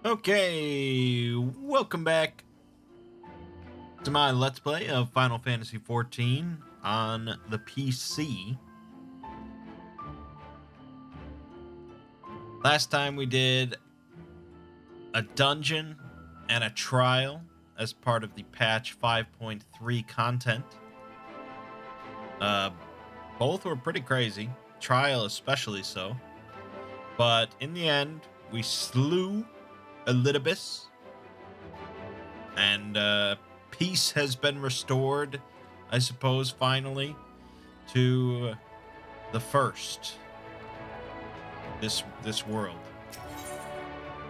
Okay, welcome back to my Let's Play of Final Fantasy XIV on the PC. Last time we did a dungeon and a trial as part of the patch 5.3 content. Both were pretty crazy, trial especially so. But in the end, we slew Elidibus, and peace has been restored, I suppose, finally, to the first. This world.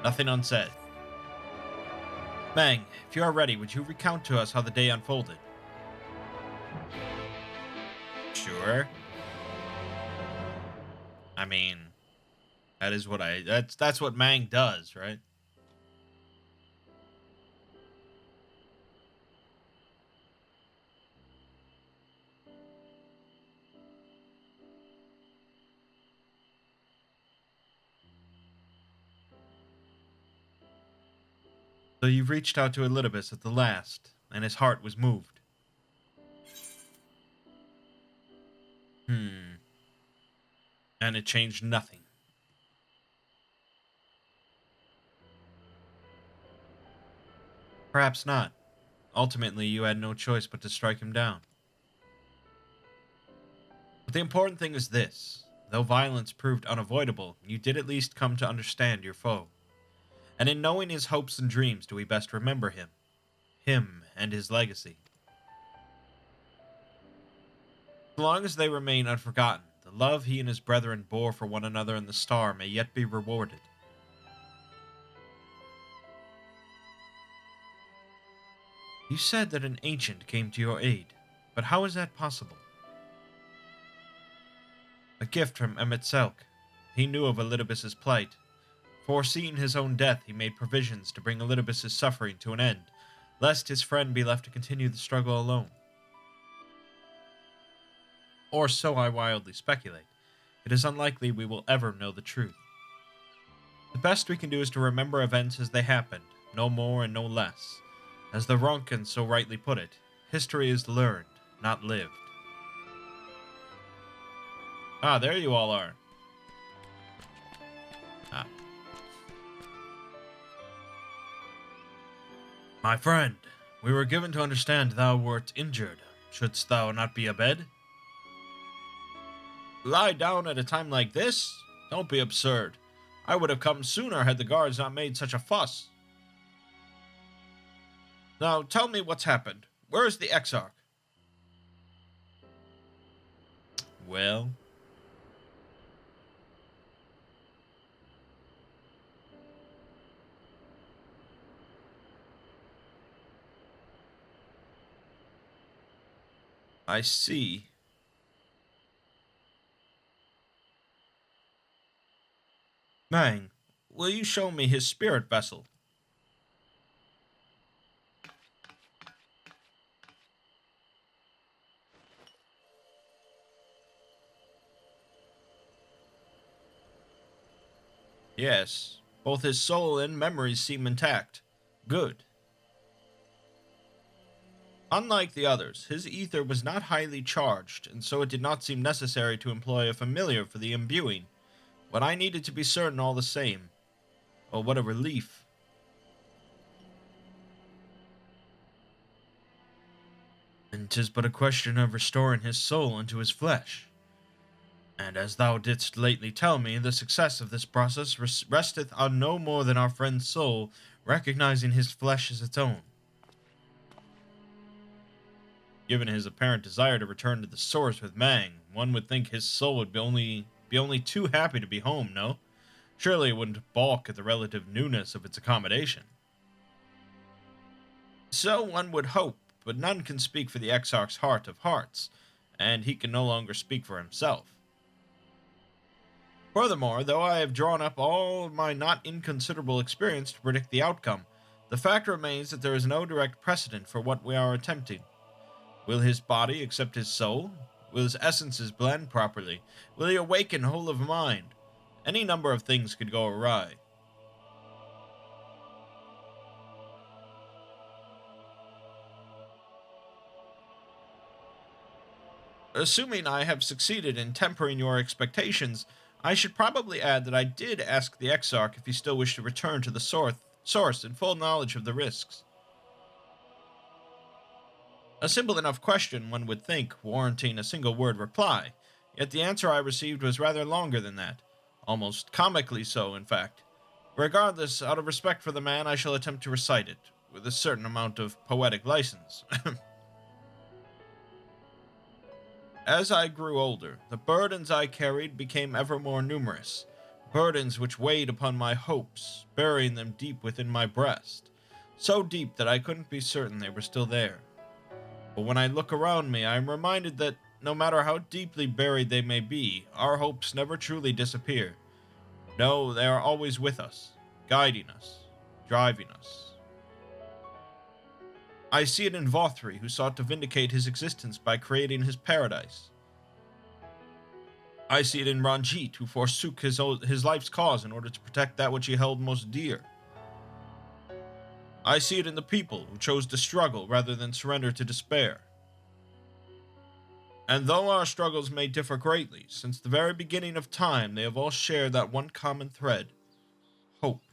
Nothing unsaid. Mangg, if you are ready, would you recount to us how the day unfolded? Sure. I mean, that's what Mangg does, right? So you reached out to Elidibus at the last, and his heart was moved. And it changed nothing. Perhaps not. Ultimately, you had no choice but to strike him down. But the important thing is this. Though violence proved unavoidable, you did at least come to understand your foe. And in knowing his hopes and dreams do we best remember him. Him and his legacy. As long as they remain unforgotten, the love he and his brethren bore for one another in the star may yet be rewarded. You said that an ancient came to your aid, but how is that possible? A gift from Emet-Selch. He knew of Elidibus's plight. Foreseeing his own death, he made provisions to bring Elidibus's suffering to an end, lest his friend be left to continue the struggle alone. Or so I wildly speculate. It is unlikely we will ever know the truth. The best we can do is to remember events as they happened, no more and no less. As the Ronkin so rightly put it, history is learned, not lived. Ah, there you all are. Ah. My friend, we were given to understand thou wert injured. Shouldst thou not be abed? Lie down at a time like this? Don't be absurd. I would have come sooner had the guards not made such a fuss. Now tell me what's happened. Where is the Exarch? Well, I see. Mangg, will you show me his spirit vessel? Yes, both his soul and memories seem intact. Good. Unlike the others, his ether was not highly charged, and so it did not seem necessary to employ a familiar for the imbuing. But I needed to be certain all the same. Oh, what a relief. And 'tis but a question of restoring his soul into his flesh. And as thou didst lately tell me, the success of this process resteth on no more than our friend's soul recognizing his flesh as its own. Given his apparent desire to return to the source with Mangg, one would think his soul would be only too happy to be home, no? Surely it wouldn't balk at the relative newness of its accommodation. So one would hope, but none can speak for the Exarch's heart of hearts, and he can no longer speak for himself. Furthermore, though I have drawn up all my not inconsiderable experience to predict the outcome, the fact remains that there is no direct precedent for what we are attempting. Will his body accept his soul? Will his essences blend properly? Will he awaken whole of mind? Any number of things could go awry. Assuming I have succeeded in tempering your expectations, I should probably add that I did ask the Exarch if he still wished to return to the source in full knowledge of the risks. A simple enough question, one would think, warranting a single word reply, yet the answer I received was rather longer than that, almost comically so, in fact. Regardless, out of respect for the man, I shall attempt to recite it, with a certain amount of poetic license. As I grew older, the burdens I carried became ever more numerous, burdens which weighed upon my hopes, burying them deep within my breast, so deep that I couldn't be certain they were still there. But when I look around me, I am reminded that, no matter how deeply buried they may be, our hopes never truly disappear. No, they are always with us, guiding us, driving us. I see it in Vothri, who sought to vindicate his existence by creating his paradise. I see it in Ranjit, who forsook his life's cause in order to protect that which he held most dear. I see it in the people, who chose to struggle rather than surrender to despair. And though our struggles may differ greatly, since the very beginning of time they have all shared that one common thread: hope.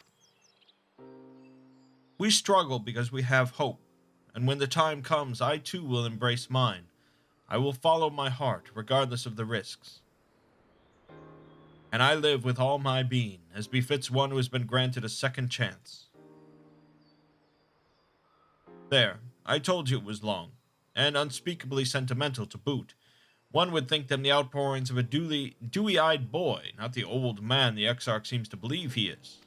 We struggle because we have hope, and when the time comes, I too will embrace mine. I will follow my heart, regardless of the risks. And I live with all my being, as befits one who has been granted a second chance. There, I told you it was long, and unspeakably sentimental to boot. One would think them the outpourings of a dewy-eyed boy, not the old man the Exarch seems to believe he is.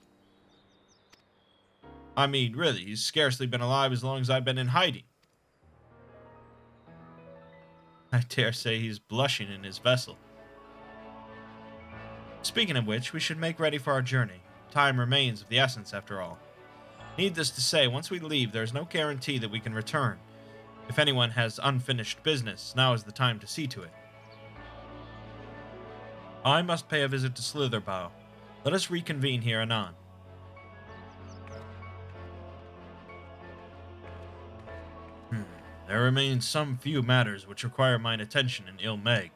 I mean, really, he's scarcely been alive as long as I've been in hiding. I dare say he's blushing in his vessel. Speaking of which, we should make ready for our journey. Time remains of the essence, after all. Needless to say, once we leave, there is no guarantee that we can return. If anyone has unfinished business, now is the time to see to it. I must pay a visit to Slitherbough. Let us reconvene here anon. There remain some few matters which require mine attention in ill Mangg.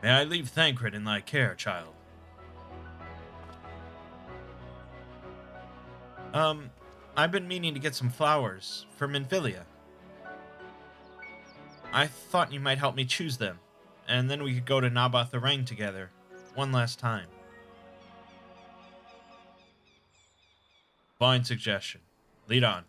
May I leave Thancred in thy care, child? I've been meaning to get some flowers for Minfilia. I thought you might help me choose them, and then we could go to Naboth the Rang together, one last time. Fine suggestion. Lead on.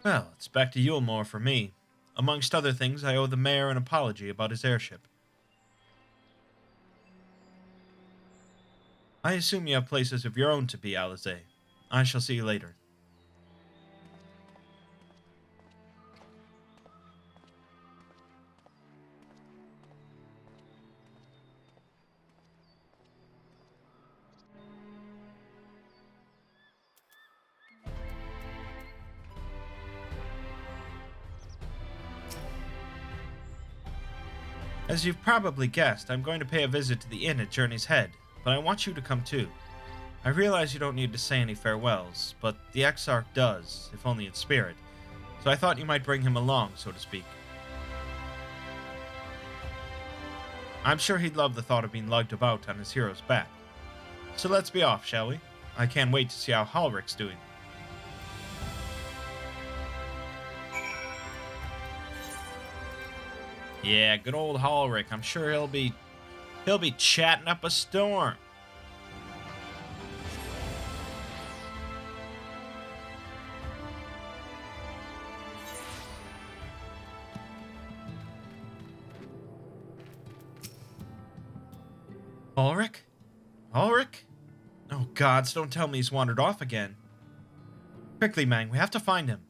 Well, it's back to Yulmore for me. Amongst other things, I owe the mayor an apology about his airship. I assume you have places of your own to be, Alize. I shall see you later. As you've probably guessed, I'm going to pay a visit to the inn at Journey's Head, but I want you to come too. I realize you don't need to say any farewells, but the Exarch does, if only in spirit, so I thought you might bring him along, so to speak. I'm sure he'd love the thought of being lugged about on his hero's back. So let's be off, shall we? I can't wait to see how Halric's doing. Yeah, good old Halric. I'm sure he'll be chatting up a storm. Halric? Halric? Oh gods, don't tell me he's wandered off again. Quickly, Mangg, we have to find him.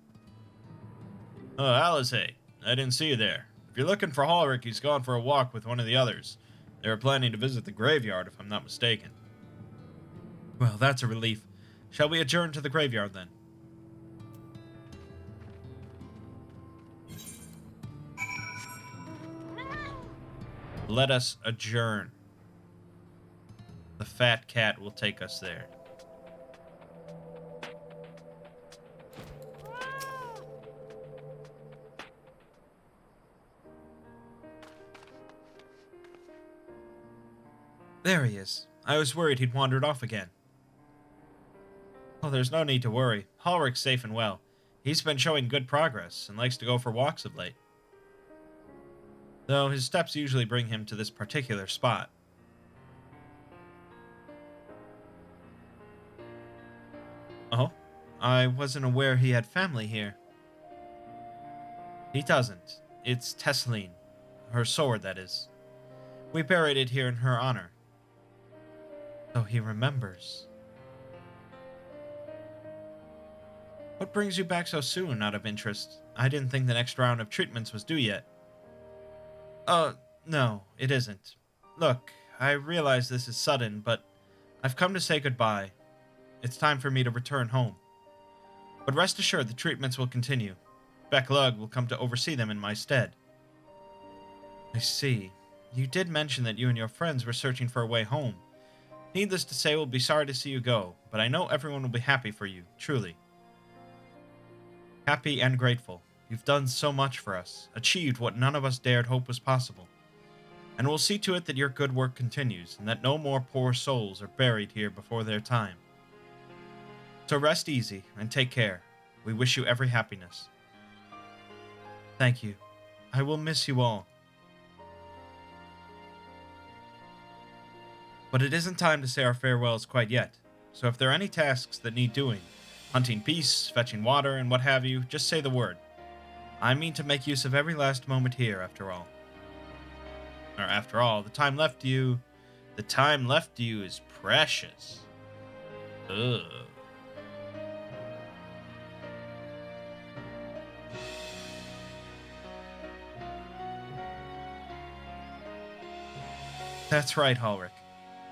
Oh, Alize, I didn't see you there. If you're looking for Halric, he's gone for a walk with one of the others. They were planning to visit the graveyard, if I'm not mistaken. Well, that's a relief. Shall we adjourn to the graveyard, then? Let us adjourn. The fat cat will take us there. There he is. I was worried he'd wandered off again. Oh, there's no need to worry. Ulrich's safe and well. He's been showing good progress and likes to go for walks of late. Though his steps usually bring him to this particular spot. Oh? I wasn't aware he had family here. He doesn't. It's Tesseline. Her sword, that is. We buried it here in her honor. So he remembers. What brings you back so soon, out of interest? I didn't think the next round of treatments was due yet. No, it isn't. Look, I realize this is sudden, but I've come to say goodbye. It's time for me to return home. But rest assured the treatments will continue. Beck Lug will come to oversee them in my stead. I see. You did mention that you and your friends were searching for a way home. Needless to say, we'll be sorry to see you go, but I know everyone will be happy for you, truly. Happy and grateful. You've done so much for us, achieved what none of us dared hope was possible. And we'll see to it that your good work continues, and that no more poor souls are buried here before their time. So rest easy, and take care. We wish you every happiness. Thank you. I will miss you all. But it isn't time to say our farewells quite yet, so if there are any tasks that need doing, hunting peace, fetching water, and what have you, just say the word. I mean to make use of every last moment here, after all. Or after all, the time left to you is precious. Ugh. That's right, Ulrich.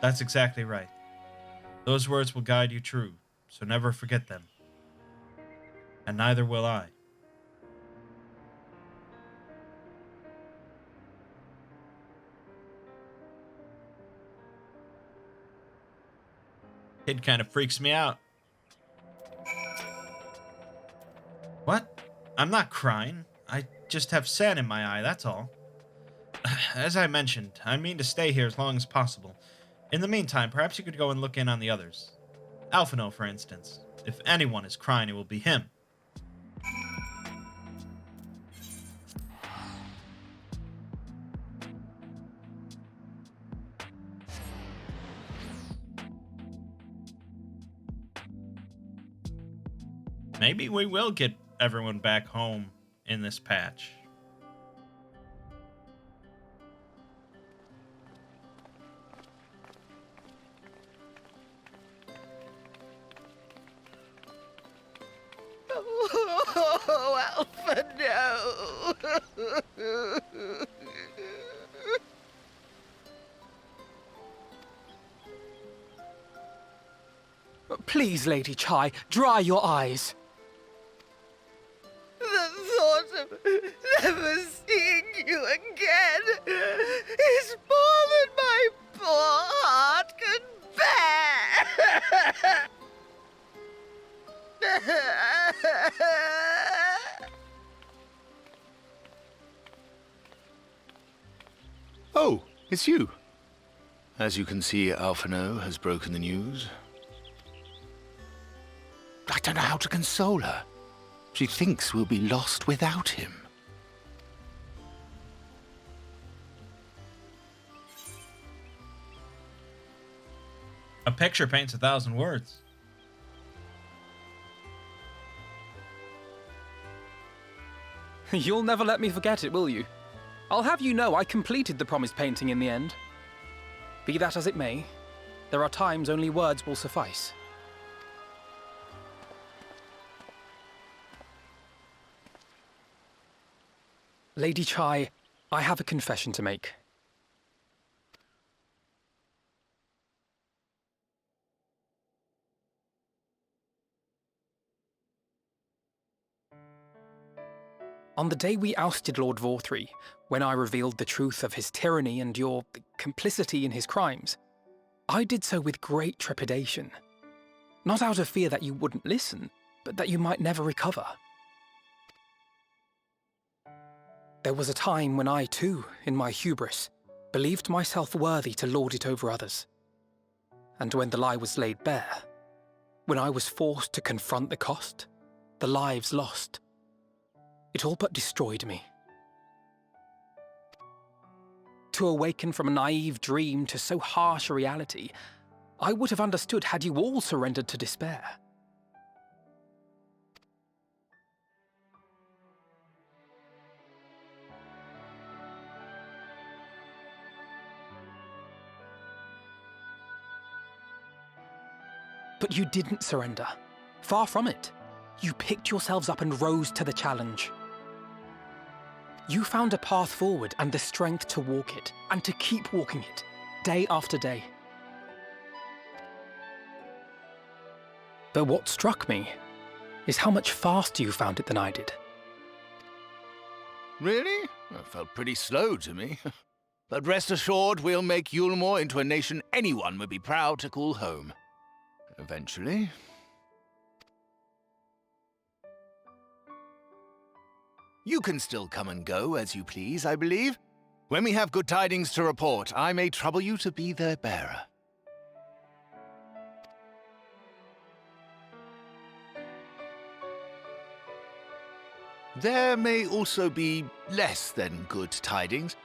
That's exactly right. Those words will guide you true, so never forget them. And neither will I. Kid kind of freaks me out. What? I'm not crying. I just have sand in my eye, that's all. As I mentioned, I mean to stay here as long as possible. In the meantime, perhaps you could go and look in on the others. Alphino, for instance. If anyone is crying, it will be him. Maybe we will get everyone back home in this patch. Oh, Alpha, no! Please, Lady Chai, dry your eyes. The thought of never seeing you again is more than my poor heart can bear! Oh, it's you. As you can see, Alphino has broken the news. I don't know how to console her. She thinks we'll be lost without him. A picture paints 1,000 words. You'll never let me forget it, will you? I'll have you know I completed the promised painting in the end. Be that as it may, there are times only words will suffice. Lady Chai, I have a confession to make. On the day we ousted Lord Vorthree, when I revealed the truth of his tyranny and your complicity in his crimes, I did so with great trepidation. Not out of fear that you wouldn't listen, but that you might never recover. There was a time when I, too, in my hubris, believed myself worthy to lord it over others. And when the lie was laid bare, when I was forced to confront the cost, the lives lost, it all but destroyed me. To awaken from a naive dream to so harsh a reality, I would have understood had you all surrendered to despair. But you didn't surrender. Far from it. You picked yourselves up and rose to the challenge. You found a path forward and the strength to walk it, and to keep walking it, day after day. But what struck me is how much faster you found it than I did. Really? That felt pretty slow to me. But rest assured, we'll make Yulmore into a nation anyone would be proud to call home. Eventually. You can still come and go as you please, I believe. When we have good tidings to report, I may trouble you to be their bearer. There may also be less than good tidings,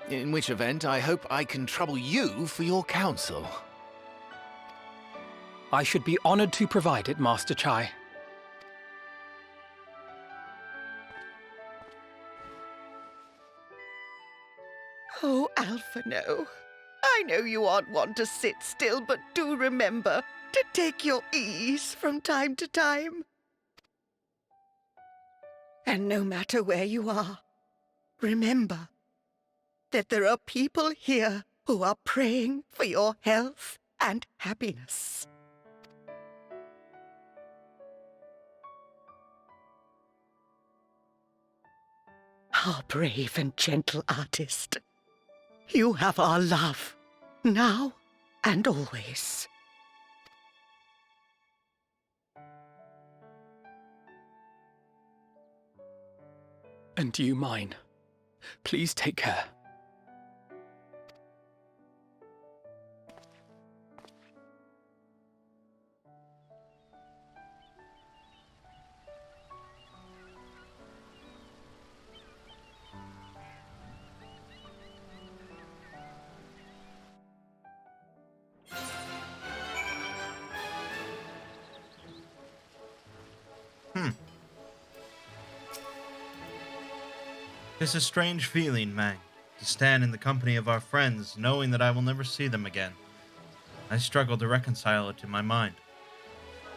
in which event I hope I can trouble you for your counsel. I should be honored to provide it, Master Chai. Oh, Alphino, I know you aren't one to sit still, but do remember to take your ease from time to time. And no matter where you are, remember that there are people here who are praying for your health and happiness. Our brave and gentle artist, you have our love, now and always. And you mine. Please take care. It's a strange feeling, Mangg, to stand in the company of our friends, knowing that I will never see them again. I struggle to reconcile it in my mind.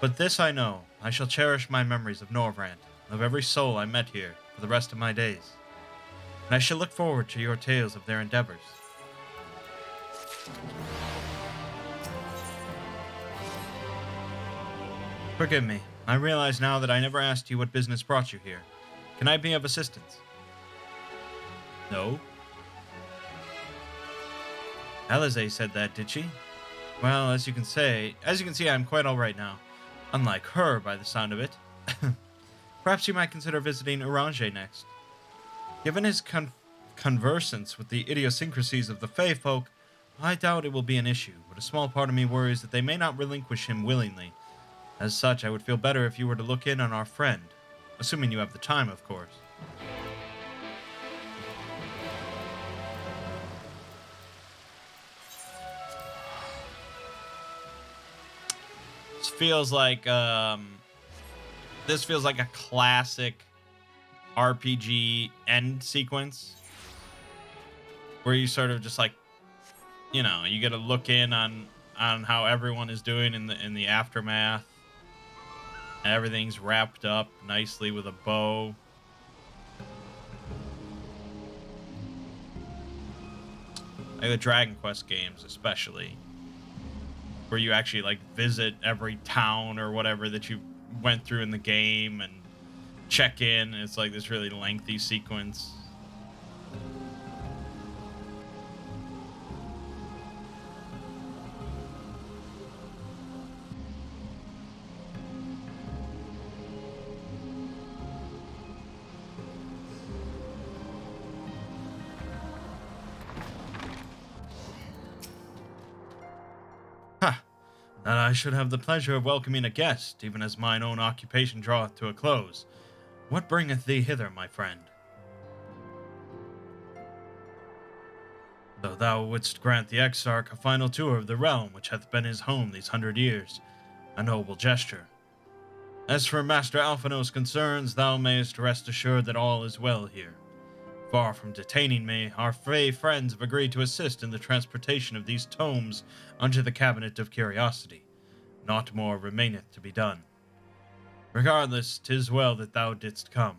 But this I know, I shall cherish my memories of Norvrant, of every soul I met here, for the rest of my days. And I shall look forward to your tales of their endeavors. Forgive me. I realize now that I never asked you what business brought you here. Can I be of assistance? No? Alize said that, did she? Well, as you can see, I'm quite alright now. Unlike her, by the sound of it. Perhaps you might consider visiting Orange next. Given his conversance with the idiosyncrasies of the Fey folk, I doubt it will be an issue, but a small part of me worries that they may not relinquish him willingly. As such, I would feel better if you were to look in on our friend. Assuming you have the time, of course. This feels like a classic RPG end sequence where you sort of just like, you know, you get to look in on how everyone is doing in the aftermath. Everything's wrapped up nicely with a bow. Like the Dragon Quest games, especially, where you actually like visit every town or whatever that you went through in the game and check in. It's like this really lengthy sequence. that I should have the pleasure of welcoming a guest, even as mine own occupation draweth to a close. What bringeth thee hither, my friend? Though thou wouldst grant the Exarch a final tour of the realm which hath been his home these 100 years, a noble gesture. As for Master Alphino's concerns, thou mayest rest assured that all is well here. Far from detaining me, our fey friends have agreed to assist in the transportation of these tomes unto the Cabinet of Curiosity. Naught more remaineth to be done. Regardless, 'tis well that thou didst come,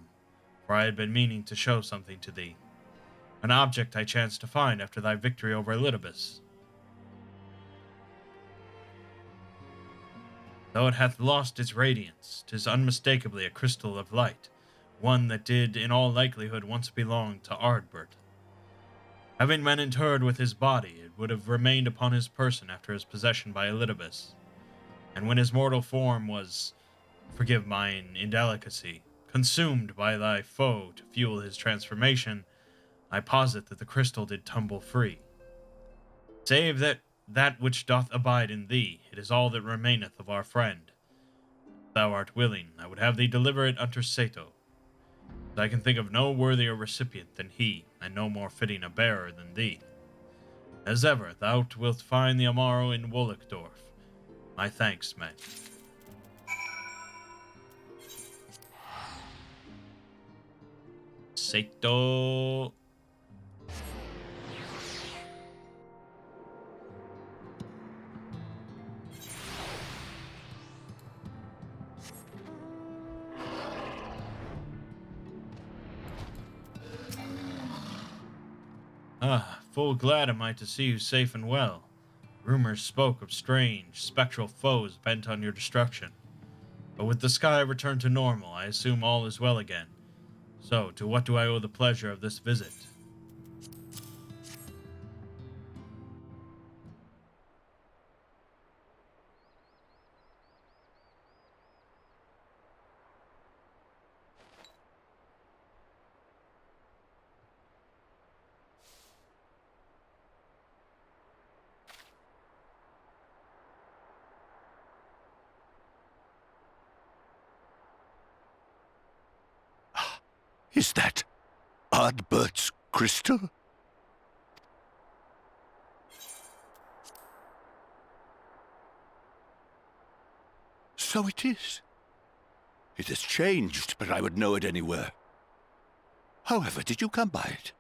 for I had been meaning to show something to thee. An object I chanced to find after thy victory over Elidibus. Though it hath lost its radiance, 'tis unmistakably a crystal of light, one that did in all likelihood once belong to Ardbert. Having been interred with his body, it would have remained upon his person after his possession by Elidibus, and when his mortal form was, forgive mine indelicacy, consumed by thy foe to fuel his transformation, I posit that the crystal did tumble free. Save that which doth abide in thee, it is all that remaineth of our friend. If thou art willing, I would have thee deliver it unto Sato. I can think of no worthier recipient than he, and no more fitting a bearer than thee. As ever, thou wilt find the Amaro in Wollickdorf. My thanks, Mangg. Sato. Full glad am I to see you safe and well. Rumors spoke of strange, spectral foes bent on your destruction. But with the sky returned to normal, I assume all is well again. So, to what do I owe the pleasure of this visit? Is that Ardbert's crystal? So it is. It has changed, but I would know it anywhere. However, did you come by it?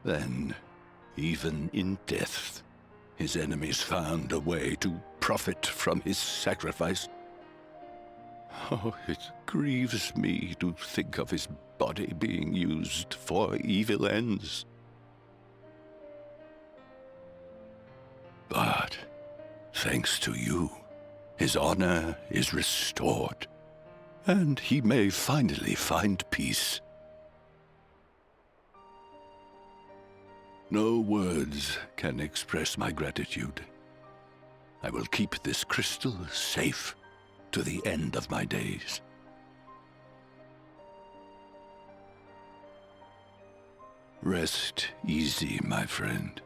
Then, even in death, his enemies found a way to profit from his sacrifice. Oh, it grieves me to think of his body being used for evil ends. But, thanks to you, his honor is restored, and he may finally find peace. No words can express my gratitude. I will keep this crystal safe to the end of my days. Rest easy, my friend.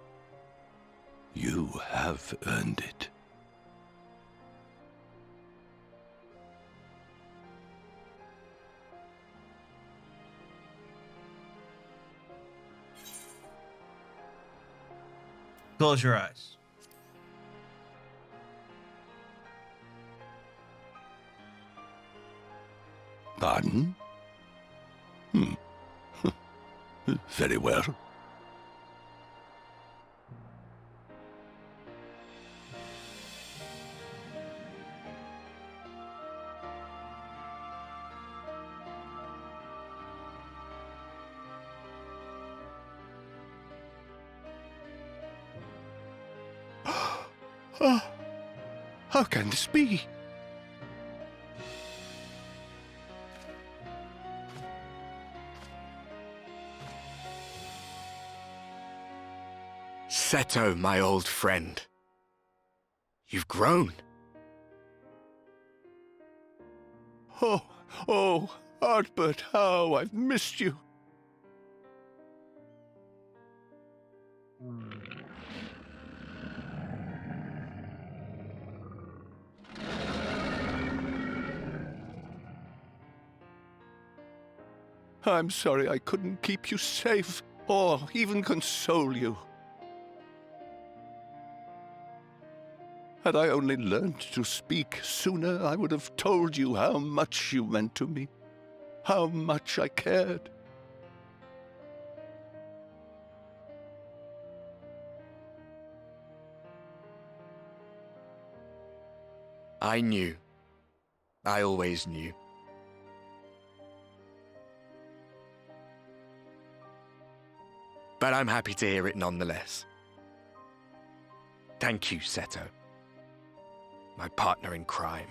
You have earned it. Close your eyes. Pardon? Very well. Oh, how can this be? Seto, my old friend. You've grown. Oh, Ardbert, how I've missed you. I'm sorry I couldn't keep you safe, or even console you. Had I only learned to speak sooner, I would have told you how much you meant to me, how much I cared. I knew. I always knew. But I'm happy to hear it nonetheless. Thank you, Seto. My partner in crime.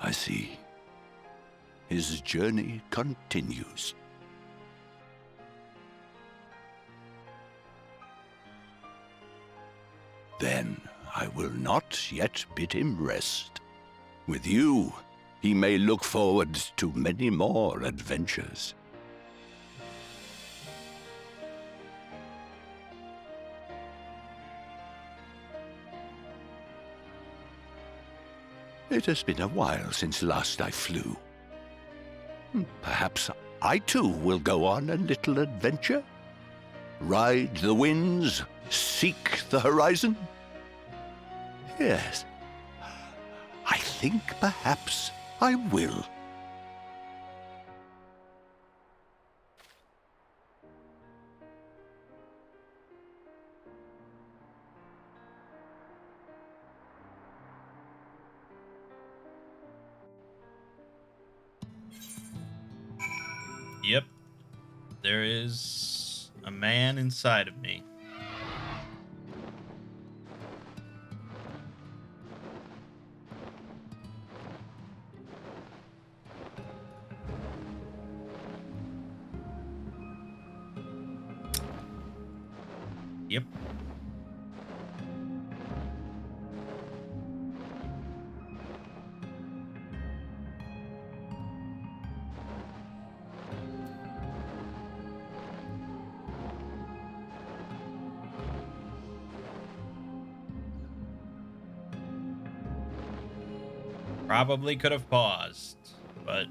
I see. His journey continues. Then I will not yet bid him rest. With you, he may look forward to many more adventures. It has been a while since last I flew. Perhaps I too will go on a little adventure? Ride the winds, seek the horizon? Yes, I think perhaps I will. Yep. There is a man inside of me. Yep. Probably could have paused, but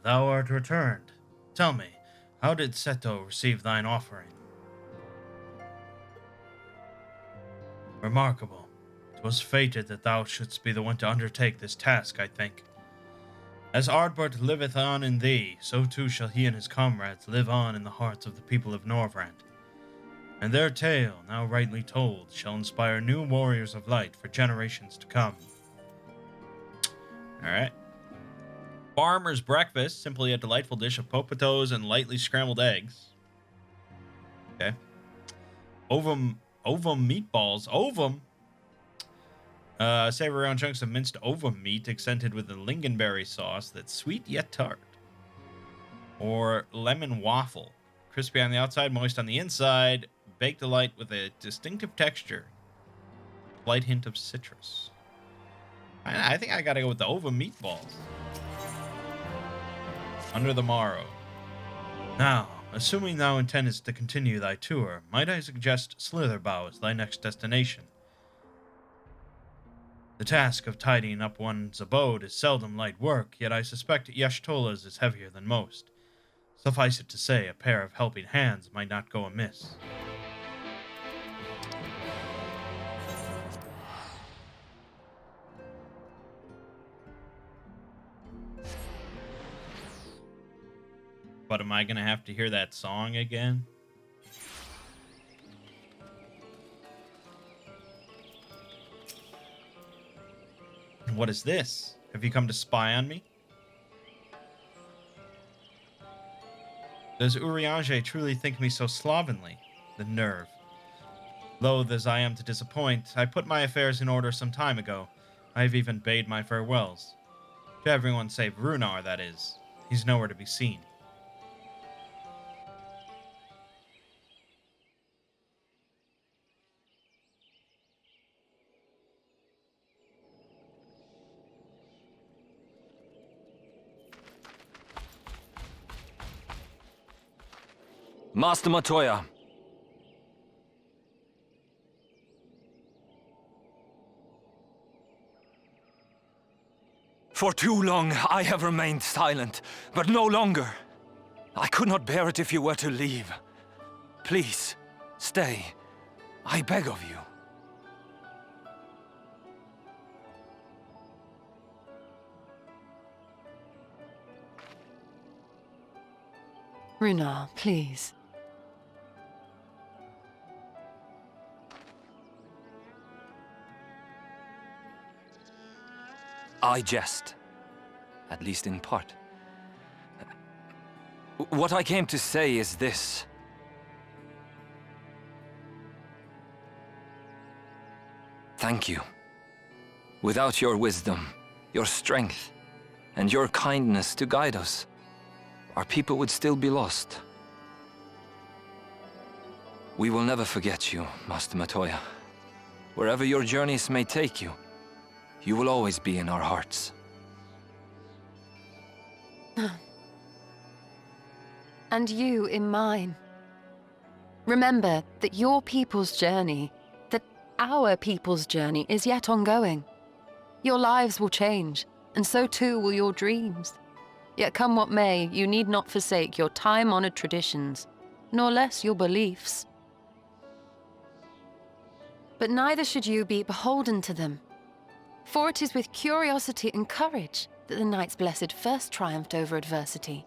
thou art returned. Tell me, how did Seto receive thine offering? Remarkable. 'Twas fated that thou shouldst be the one to undertake this task, I think. As Ardbert liveth on in thee, so too shall he and his comrades live on in the hearts of the people of Norvrand. And their tale, now rightly told, shall inspire new warriors of light for generations to come. Alright. Farmer's breakfast, simply a delightful dish of potatoes and lightly scrambled eggs. Okay. Ovum meatballs. Ovum? Savor around chunks of minced ovum meat accented with a lingonberry sauce that's sweet yet tart. Or lemon waffle. Crispy on the outside, moist on the inside. Baked delight with a distinctive texture. Slight hint of citrus. I think I gotta go with the ovum meatballs. Under the morrow. Now, assuming thou intendest to continue thy tour, might I suggest Slitherbough as thy next destination? The task of tidying up one's abode is seldom light work, yet I suspect Yashtola's is heavier than most. Suffice it to say, a pair of helping hands might not go amiss. But am I going to have to hear that song again? And what is this? Have you come to spy on me? Does Urianger truly think me so slovenly? The nerve. Loath as I am to disappoint, I put my affairs in order some time ago. I have even bade my farewells. To everyone save Runar, that is. He's nowhere to be seen. Master Matoya. For too long I have remained silent, but no longer. I could not bear it if you were to leave. Please, stay. I beg of you. Runar, please. I jest. At least in part. What I came to say is this. Thank you. Without your wisdom, your strength, and your kindness to guide us, our people would still be lost. We will never forget you, Master Matoya. Wherever your journeys may take you, you will always be in our hearts. And you in mine. Remember that your people's journey, that our people's journey is yet ongoing. Your lives will change, and so too will your dreams. Yet come what may, you need not forsake your time-honored traditions, nor less your beliefs. But neither should you be beholden to them. For it is with curiosity and courage that the Knights Blessed first triumphed over adversity.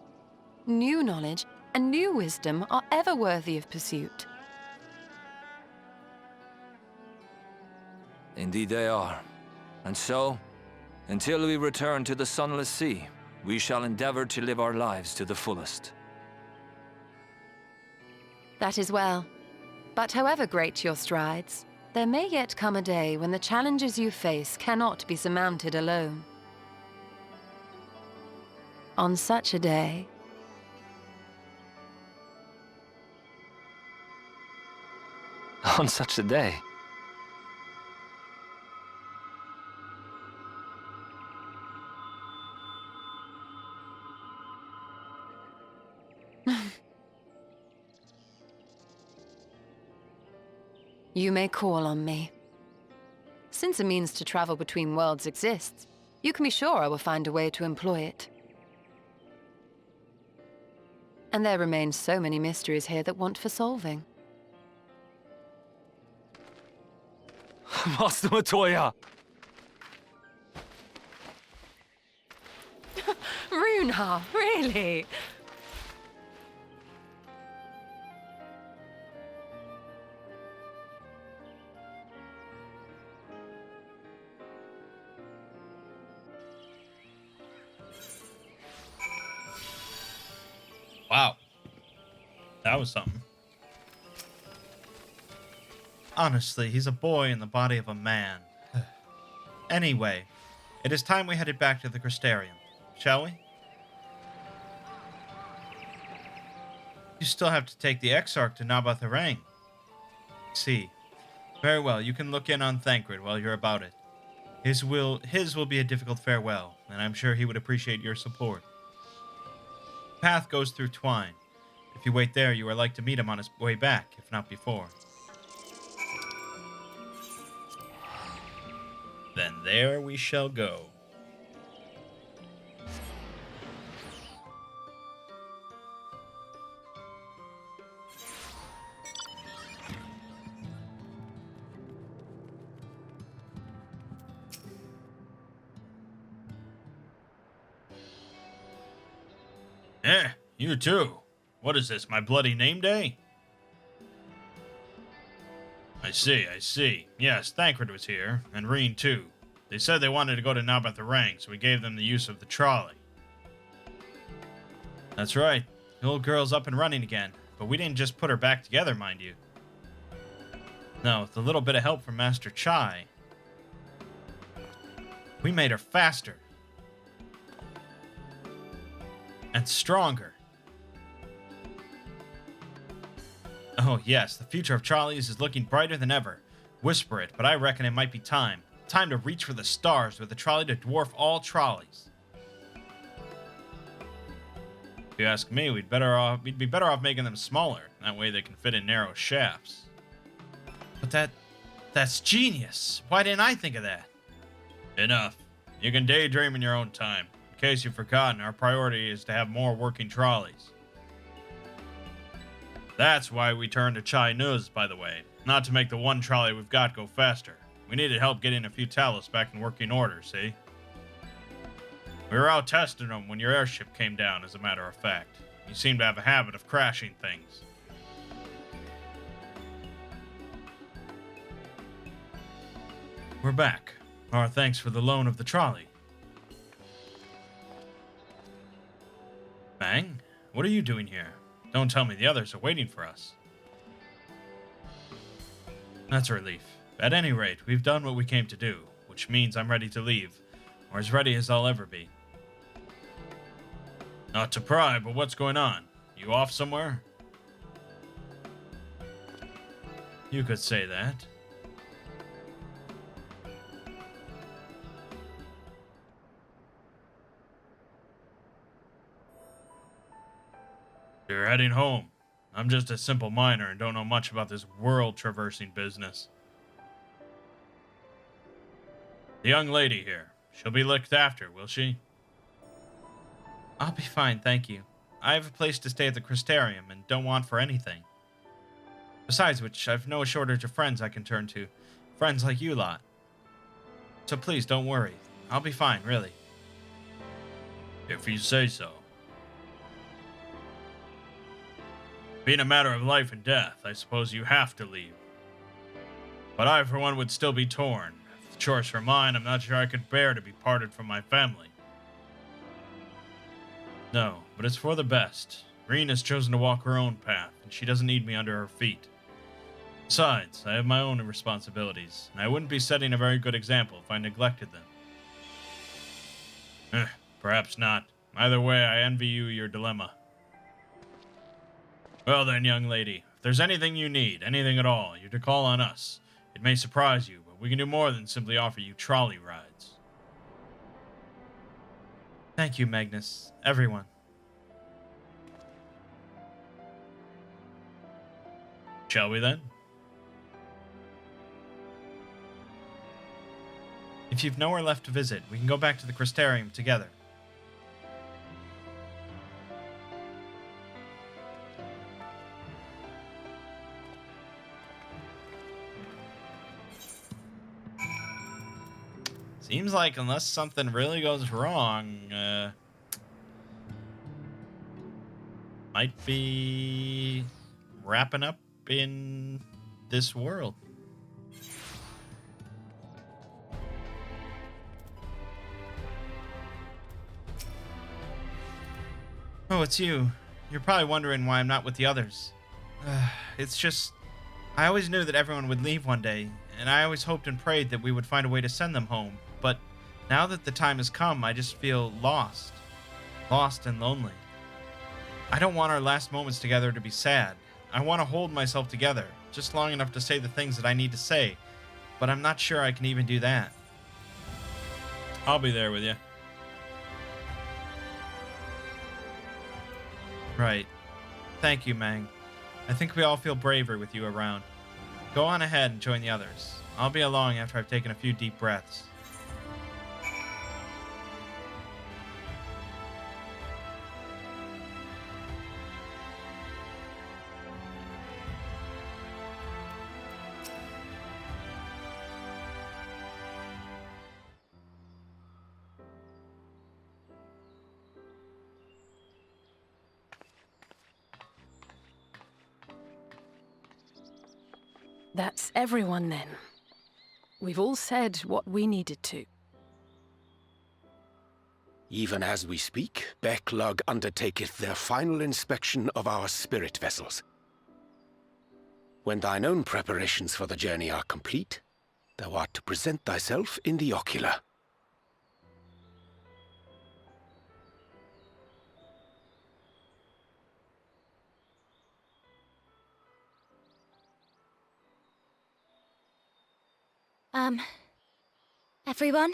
New knowledge and new wisdom are ever worthy of pursuit. Indeed they are. And so, until we return to the Sunless Sea, we shall endeavor to live our lives to the fullest. That is well. But however great your strides, there may yet come a day when the challenges you face cannot be surmounted alone. On such a day... On such a day? You may call on me. Since a means to travel between worlds exists, you can be sure I will find a way to employ it. And there remain so many mysteries here that want for solving. Master Matoya! Runar, really? Wow. That was something. Honestly, he's a boy in the body of a man. Anyway, it is time we headed back to the Crystarium, shall we? You still have to take the Exarch to Nabatharang. See. Very well, you can look in on Thancred while you're about it. His will be a difficult farewell, and I'm sure he would appreciate your support. The path goes through Twine. If you wait there, you are like to meet him on his way back, if not before. Then there we shall go. You too. What is this, my bloody name day? I see. Yes, Thancred was here, and Reen too. They said they wanted to go to Nabath Rang, so we gave them the use of the trolley. That's right. The old girl's up and running again, but we didn't just put her back together, mind you. No, with a little bit of help from Master Chai, we made her faster. And stronger. Oh yes, the future of trolleys is looking brighter than ever. Whisper it, but I reckon it might be time. Time to reach for the stars with a trolley to dwarf all trolleys. If you ask me, we'd be better off making them smaller. That way they can fit in narrow shafts. But that's genius. Why didn't I think of that? Enough. You can daydream in your own time. In case you've forgotten, our priority is to have more working trolleys. That's why we turned to Chai Nuz, by the way. Not to make the one trolley we've got go faster. We needed help getting a few Talos back in working order, see? We were out testing them when your airship came down, as a matter of fact. You seem to have a habit of crashing things. We're back. Our thanks for the loan of the trolley. Mangg, what are you doing here? Don't tell me the others are waiting for us. That's a relief. At any rate, we've done what we came to do, which means I'm ready to leave, or as ready as I'll ever be. Not to pry, but what's going on? You off somewhere? You could say that. You're heading home. I'm just a simple miner and don't know much about this world-traversing business. The young lady here, she'll be looked after, will she? I'll be fine, thank you. I have a place to stay at the Crystarium and don't want for anything. Besides which, I've no shortage of friends I can turn to. Friends like you lot. So please, don't worry. I'll be fine, really. If you say so. Being a matter of life and death, I suppose you have to leave. But I, for one, would still be torn. If the choice were mine, I'm not sure I could bear to be parted from my family. No, but it's for the best. Reen has chosen to walk her own path, and she doesn't need me under her feet. Besides, I have my own responsibilities, and I wouldn't be setting a very good example if I neglected them. Perhaps not. Either way, I envy you your dilemma. Well then, young lady, if there's anything you need, anything at all, you're to call on us. It may surprise you, but we can do more than simply offer you trolley rides. Thank you, Magnus. Everyone. Shall we then? If you've nowhere left to visit, we can go back to the Crystarium together. Seems like unless something really goes wrong, might be wrapping up in this world. Oh, it's you. You're probably wondering why I'm not with the others. It's just, I always knew that everyone would leave one day, and I always hoped and prayed that we would find a way to send them home. But now that the time has come, I just feel lost. Lost and lonely. I don't want our last moments together to be sad. I want to hold myself together, just long enough to say the things that I need to say, but I'm not sure I can even do that. I'll be there with you. Right. Thank you, Mangg. I think we all feel braver with you around. Go on ahead and join the others. I'll be along after I've taken a few deep breaths. That's everyone then. We've all said what we needed to. Even as we speak, Backlug undertaketh their final inspection of our spirit vessels. When thine own preparations for the journey are complete, thou art to present thyself in the ocular. Everyone?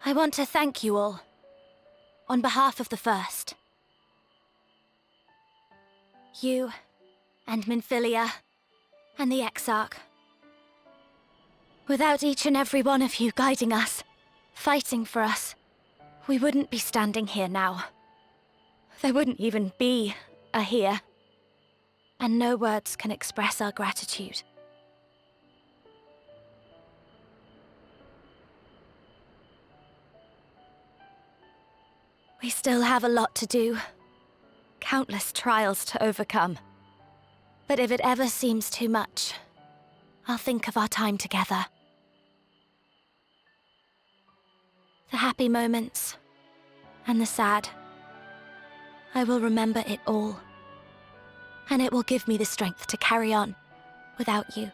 I want to thank you all, on behalf of the First. You, and Minfilia, and the Exarch. Without each and every one of you guiding us, fighting for us, we wouldn't be standing here now. There wouldn't even be a here. And no words can express our gratitude. We still have a lot to do. Countless trials to overcome. But if it ever seems too much, I'll think of our time together. The happy moments, and the sad. I will remember it all. And it will give me the strength to carry on without you.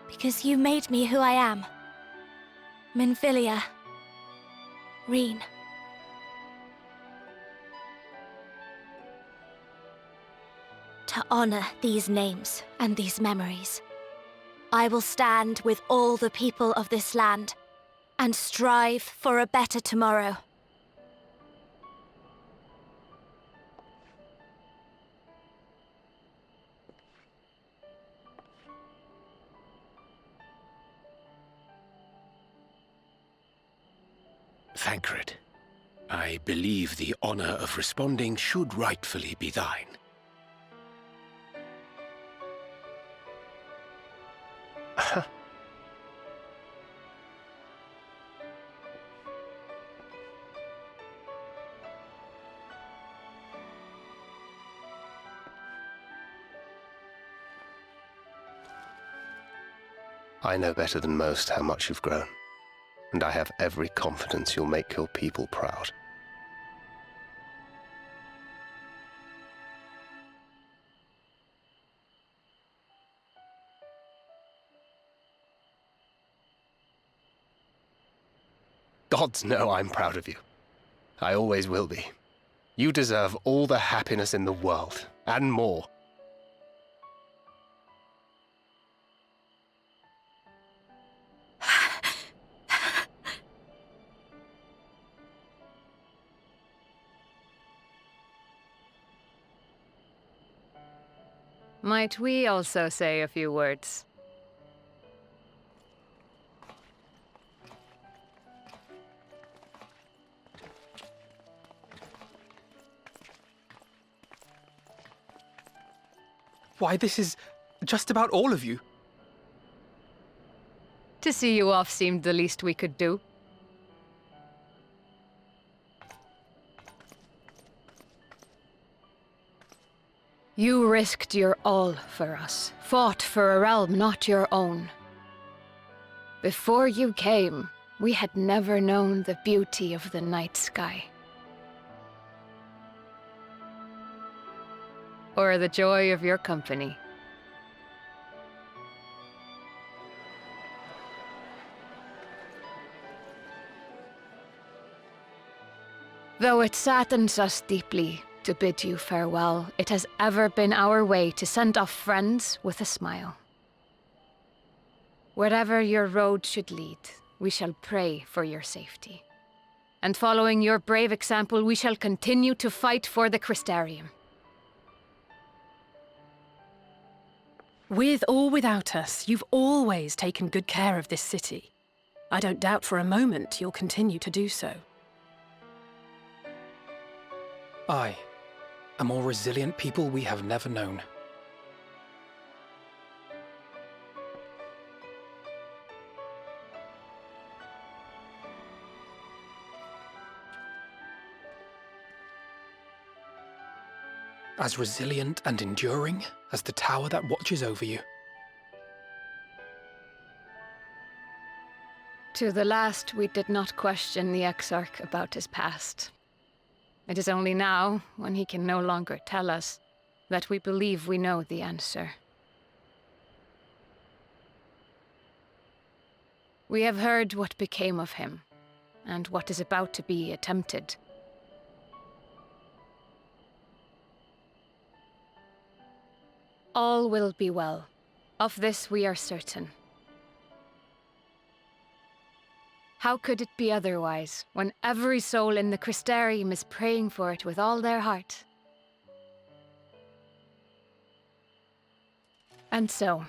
Because you made me who I am. Minfilia. Reen. To honor these names and these memories, I will stand with all the people of this land and strive for a better tomorrow. Thancred, I believe the honor of responding should rightfully be thine. I know better than most how much you've grown, and I have every confidence you'll make your people proud. Gods know I'm proud of you. I always will be. You deserve all the happiness in the world, and more. Might we also say a few words? Why, this is just about all of you. To see you off seemed the least we could do. You risked your all for us, fought for a realm not your own. Before you came, we had never known the beauty of the night sky. Or the joy of your company. Though it saddens us deeply to bid you farewell, it has ever been our way to send off friends with a smile. Wherever your road should lead, we shall pray for your safety. And following your brave example, we shall continue to fight for the Crystarium. With or without us, you've always taken good care of this city. I don't doubt for a moment you'll continue to do so. Aye, a more resilient people we have never known. as resilient and enduring as the tower that watches over you. To the last, we did not question the Exarch about his past. It is only now, when he can no longer tell us, that we believe we know the answer. We have heard what became of him, and what is about to be attempted. All will be well. Of this we are certain. How could it be otherwise, when every soul in the Crystarium is praying for it with all their heart? And so,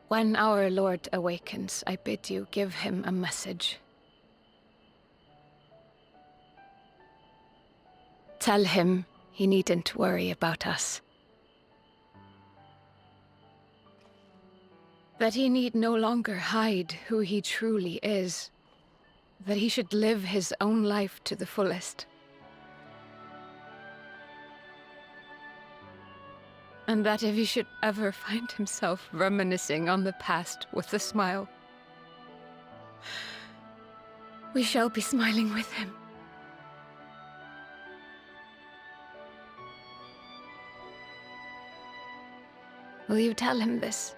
when our Lord awakens, I bid you give him a message. Tell him he needn't worry about us. That he need no longer hide who he truly is. That he should live his own life to the fullest. And that if he should ever find himself reminiscing on the past with a smile, we shall be smiling with him. Will you tell him this?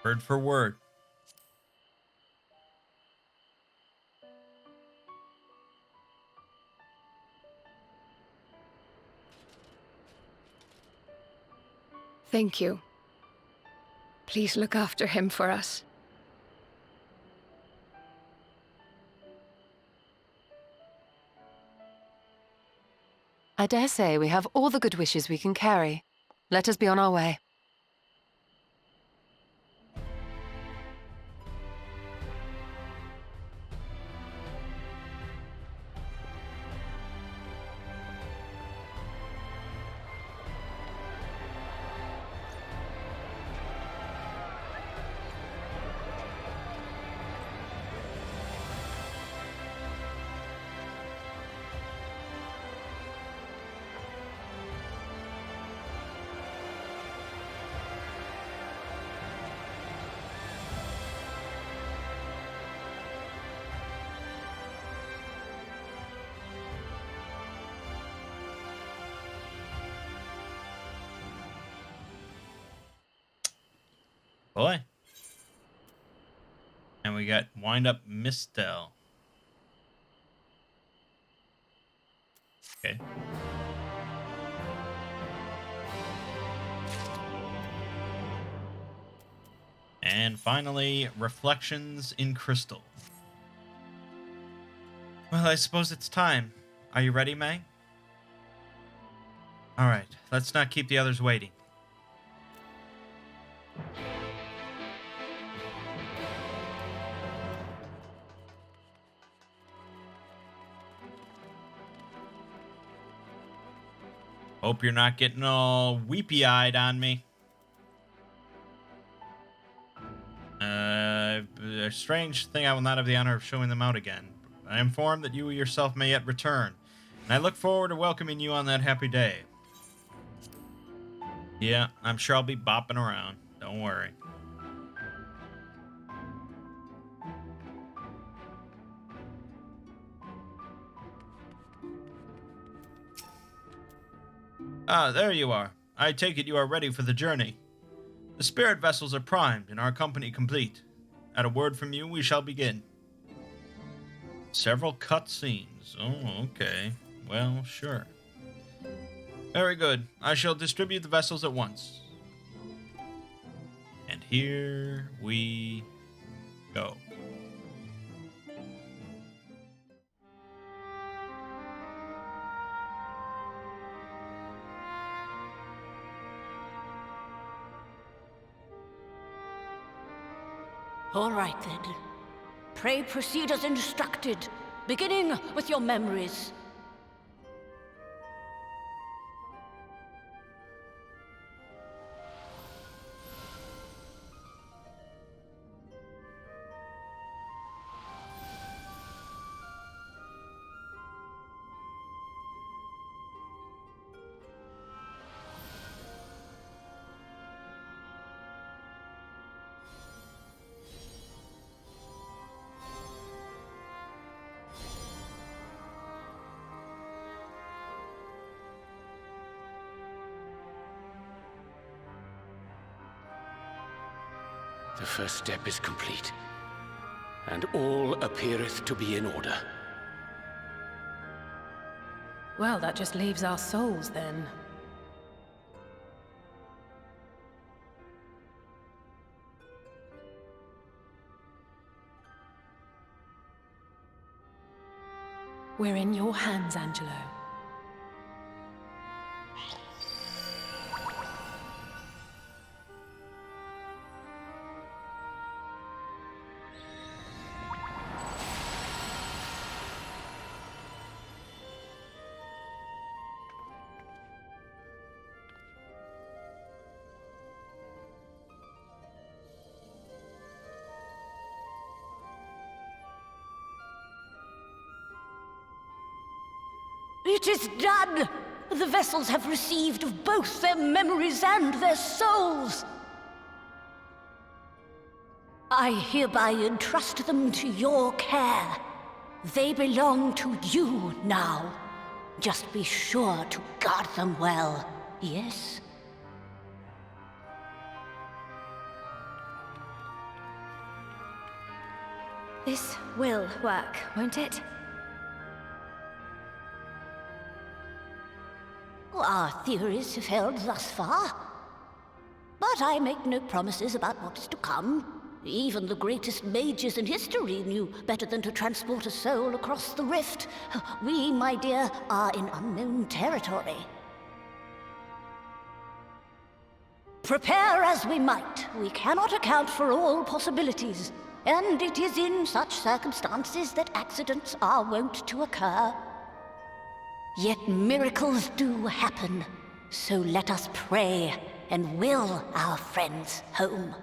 Word for word. Thank you. Please look after him for us. I dare say we have all the good wishes we can carry. Let us be on our way. Boy. And we got Wind Up Mistel. Okay. And finally, Reflections in Crystal. Well, I suppose it's time. Are you ready, Mangg? Alright, let's not keep the others waiting. Hope you're not getting all weepy-eyed on me. A strange thing, I will not have the honor of showing them out again. I am informed that you yourself may yet return, and I look forward to welcoming you on that happy day. Yeah, I'm sure I'll be bopping around. Don't worry. Ah, there you are. I take it you are ready for the journey. The spirit vessels are primed and our company complete. At a word from you, we shall begin. Several cut scenes. Oh, okay. Well, sure. Very good. I shall distribute the vessels at once. And here we go. All right, then. Pray proceed as instructed, beginning with your memories. The first step is complete, and all appeareth to be in order. Well, that just leaves our souls, then. We're in your hands, Angelo. It is done! The vessels have received both their memories and their souls. I hereby entrust them to your care. They belong to you now. Just be sure to guard them well, yes? This will work, won't it? Our theories have held thus far. But I make no promises about what is to come. Even the greatest mages in history knew better than to transport a soul across the rift. We, my dear, are in unknown territory. Prepare as we might, we cannot account for all possibilities. And it is in such circumstances that accidents are wont to occur. Yet miracles do happen, so let us pray and will our friends home.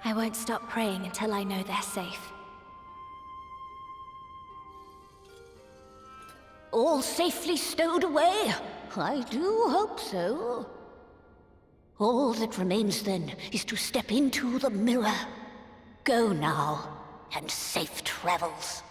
I won't stop praying until I know they're safe. All safely stowed away? I do hope so. All that remains then is to step into the mirror. Go now, and safe travels.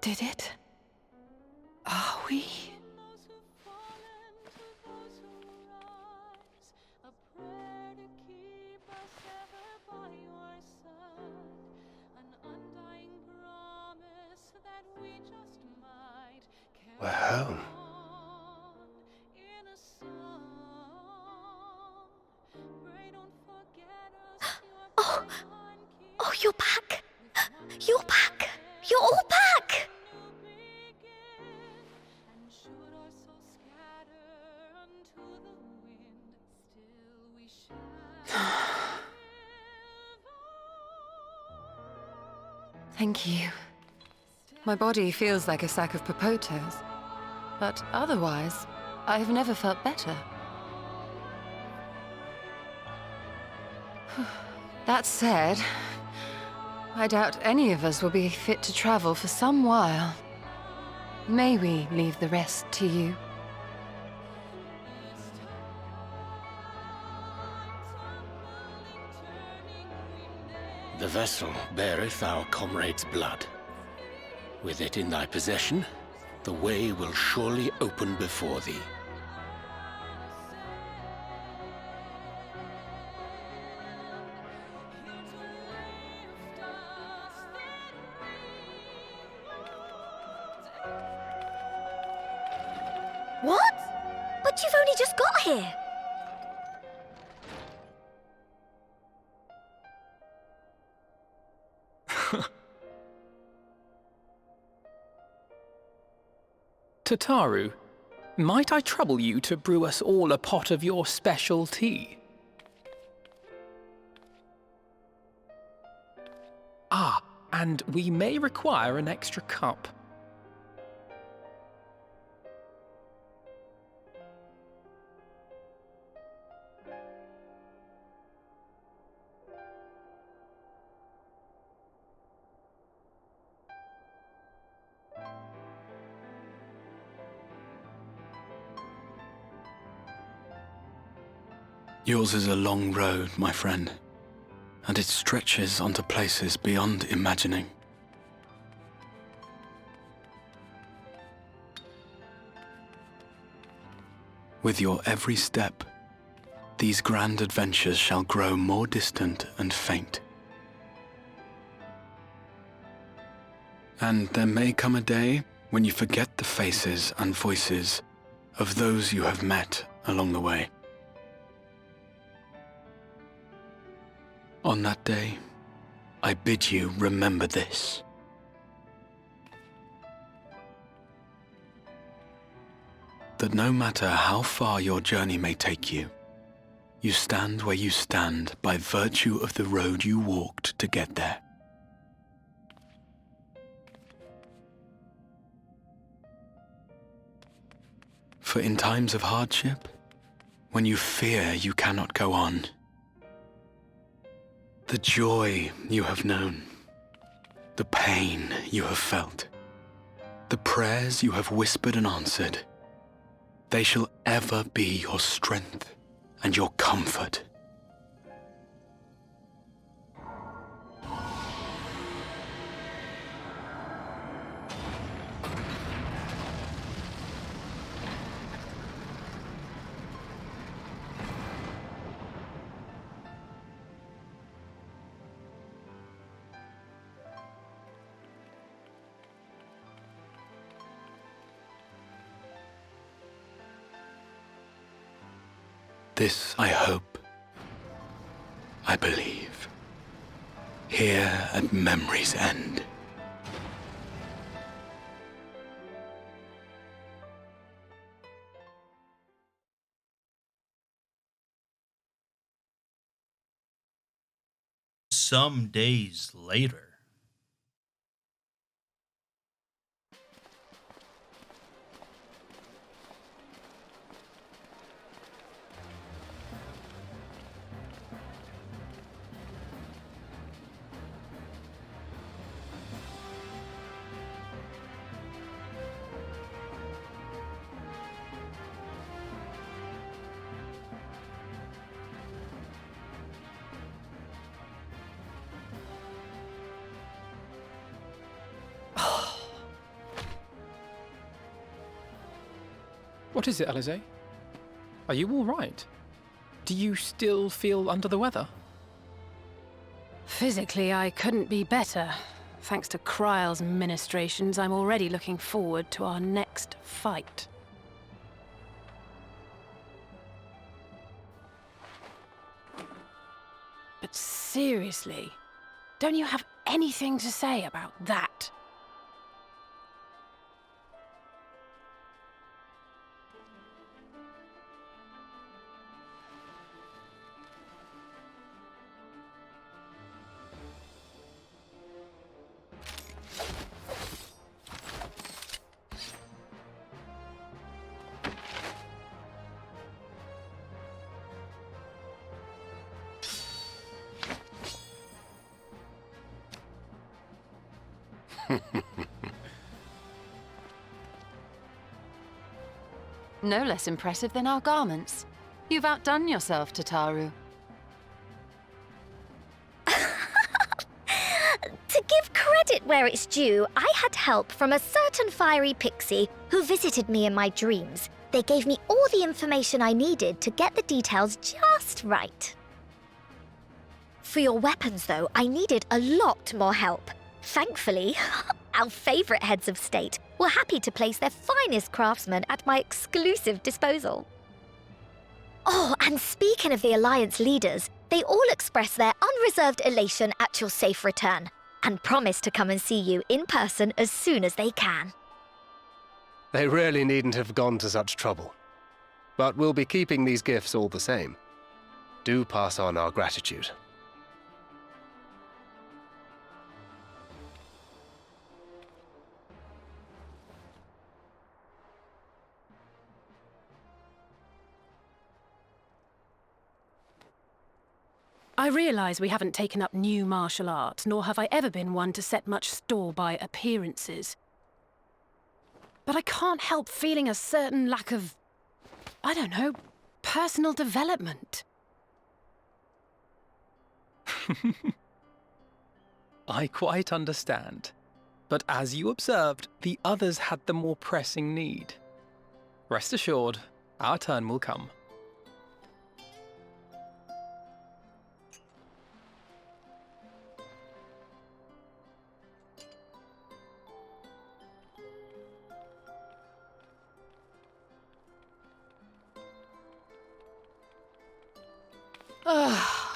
Did it? Are we? We're home. Oh, you're back! You're back! You're all back! Thank you. My body feels like a sack of potatoes, but otherwise, I've never felt better. That said, I doubt any of us will be fit to travel for some while. May we leave the rest to you? The vessel beareth our comrade's blood. With it in thy possession, the way will surely open before thee. What? But you've only just got here. Tataru, might I trouble you to brew us all a pot of your special tea? Ah, and we may require an extra cup. Yours is a long road, my friend, and it stretches onto places beyond imagining. With your every step, these grand adventures shall grow more distant and faint. And there may come a day when you forget the faces and voices of those you have met along the way. On that day, I bid you remember this. That no matter how far your journey may take you, you stand where you stand by virtue of the road you walked to get there. For in times of hardship, when you fear you cannot go on, the joy you have known, the pain you have felt, the prayers you have whispered and answered, they shall ever be your strength and your comfort. This I hope, I believe, here at memory's end. Some days later. What is it, Alize? Are you all right? Do you still feel under the weather? Physically, I couldn't be better. Thanks to Kryle's ministrations, I'm already looking forward to our next fight. But seriously, don't you have anything to say about that? No less impressive than our garments. You've outdone yourself, Tataru. To give credit where it's due, I had help from a certain fiery pixie who visited me in my dreams. They gave me all the information I needed to get the details just right. For your weapons, though, I needed a lot more help. Thankfully, our favourite heads of state were happy to place their finest craftsmen at my exclusive disposal. Oh, and speaking of the Alliance leaders, they all expressed their unreserved elation at your safe return, and promise to come and see you in person as soon as they can. They really needn't have gone to such trouble. But we'll be keeping these gifts all the same. Do pass on our gratitude. I realise we haven't taken up new martial arts, nor have I ever been one to set much store by appearances. But I can't help feeling a certain lack of, I don't know, personal development. I quite understand. But as you observed, the others had the more pressing need. Rest assured, our turn will come.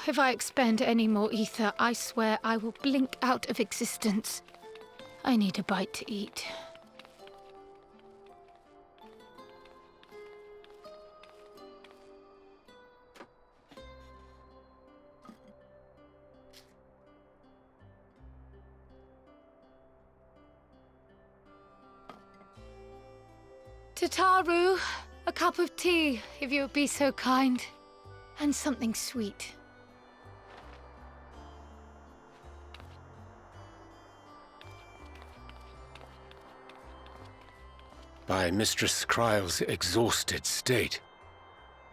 If I expend any more ether, I swear I will blink out of existence. I need a bite to eat. Tataru, a cup of tea, if you would be so kind. And something sweet. By Mistress Kryle's exhausted state,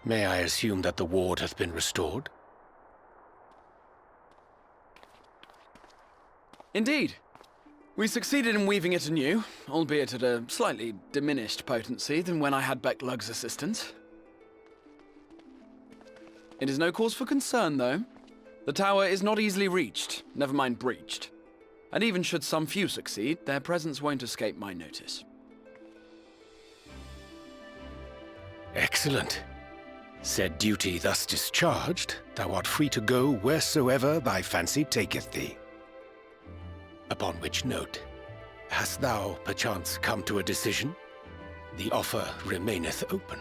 may I assume that the ward hath been restored? Indeed. We succeeded in weaving it anew, albeit at a slightly diminished potency than when I had Becklug's assistance. It is no cause for concern, though. The tower is not easily reached, never mind breached. And even should some few succeed, their presence won't escape my notice. Excellent. Said duty thus discharged, thou art free to go wheresoever thy fancy taketh thee. Upon which note, hast thou perchance come to a decision? The offer remaineth open.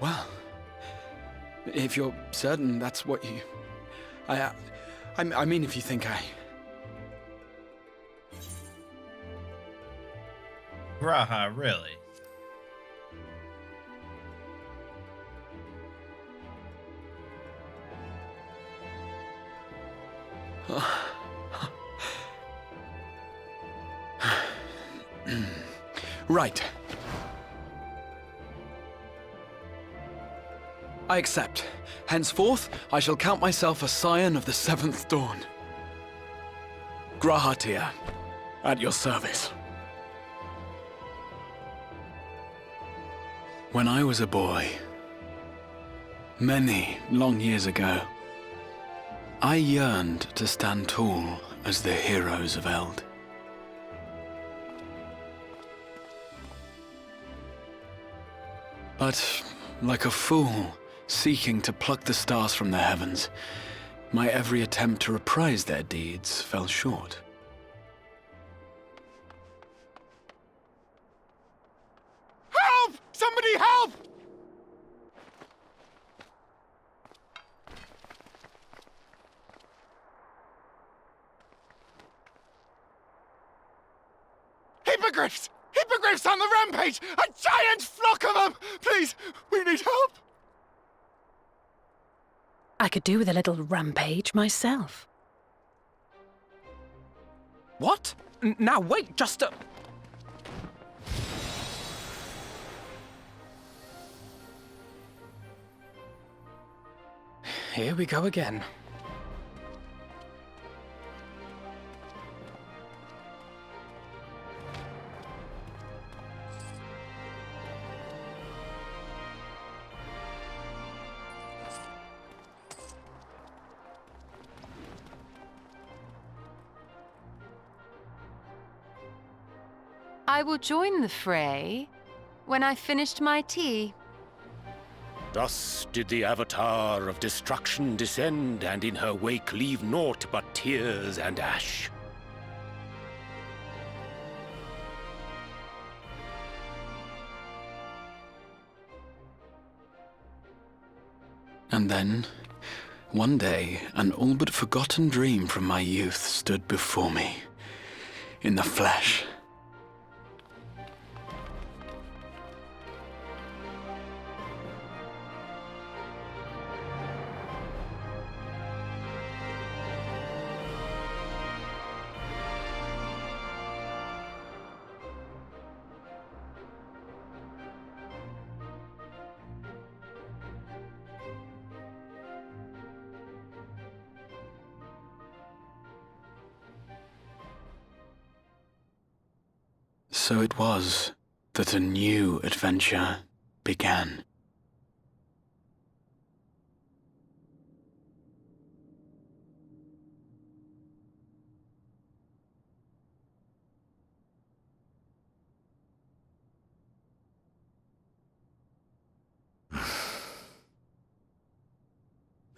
Well, if you're certain that's what you... I mean, if you think I... Graha, really? Right. I accept. Henceforth, I shall count myself a scion of the Seventh Dawn. Grahatia, at your service. When I was a boy, many long years ago, I yearned to stand tall as the heroes of Eld. But, like a fool seeking to pluck the stars from the heavens, my every attempt to reprise their deeds fell short. Help! Somebody help! Hippogriffs! Hippogriffs on the rampage! A giant flock of them! Please, we need help! I could do with a little rampage myself. What? Now wait, just a... Here we go again. I will join the fray when I've finished my tea. Thus did the Avatar of Destruction descend, and in her wake leave naught but tears and ash. And then, one day, an all but forgotten dream from my youth stood before me, in the flesh. So it was that a new adventure began.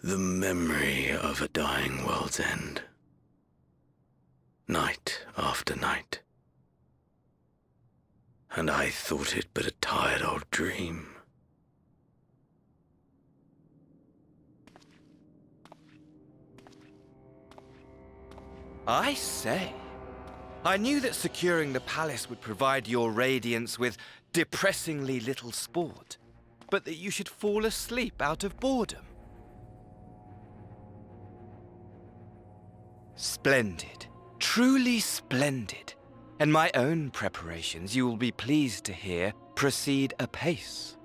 The memory of a dying world's end. Night after night. And I thought it but a tired old dream. I say, I knew that securing the palace would provide your radiance with depressingly little sport, but that you should fall asleep out of boredom. Splendid, truly splendid. And my own preparations, you will be pleased to hear, proceed apace.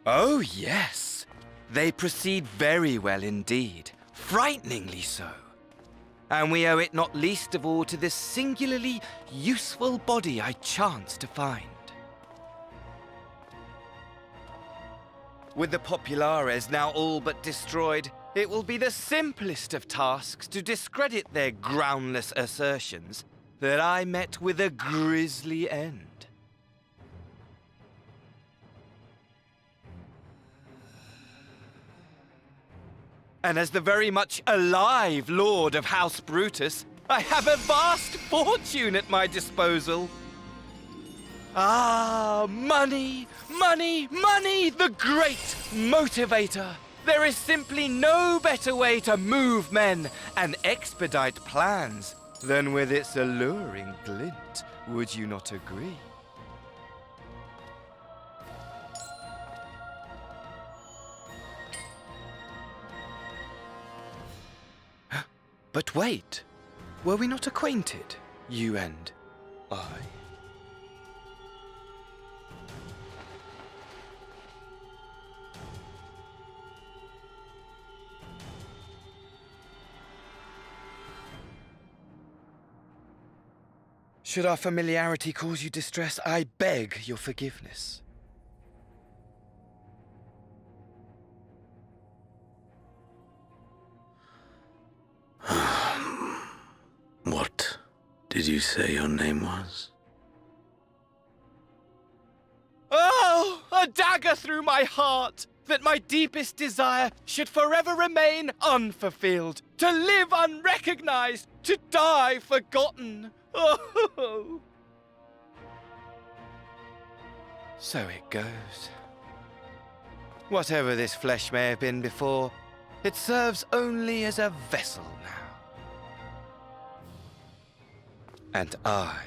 Oh, yes. They proceed very well indeed, frighteningly so. And we owe it not least of all to this singularly useful body I chanced to find. With the Populares now all but destroyed, it will be the simplest of tasks to discredit their groundless assertions that I met with a grisly end. And as the very much alive Lord of House Brutus, I have a vast fortune at my disposal. Ah, money, money, money, the great motivator. There is simply no better way to move men and expedite plans than with its alluring glint. Would you not agree? But wait, were we not acquainted, you and I? Should our familiarity cause you distress, I beg your forgiveness. What did you say your name was? Oh, a dagger through my heart, that my deepest desire should forever remain unfulfilled, to live unrecognized, to die forgotten. Oh. So it goes. Whatever this flesh may have been before, it serves only as a vessel now. And I,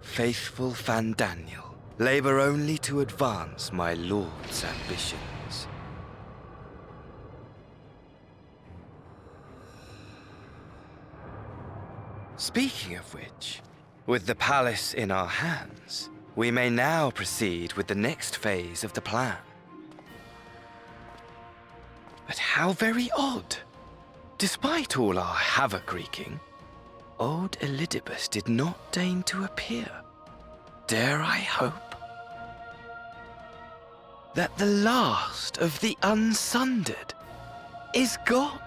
faithful Fandaniel, labor only to advance my lord's ambitions. Speaking of which, with the palace in our hands, we may now proceed with the next phase of the plan. But how very odd. Despite all our havoc-wreaking, old Elidibus did not deign to appear. Dare I hope that the last of the unsundered is gone?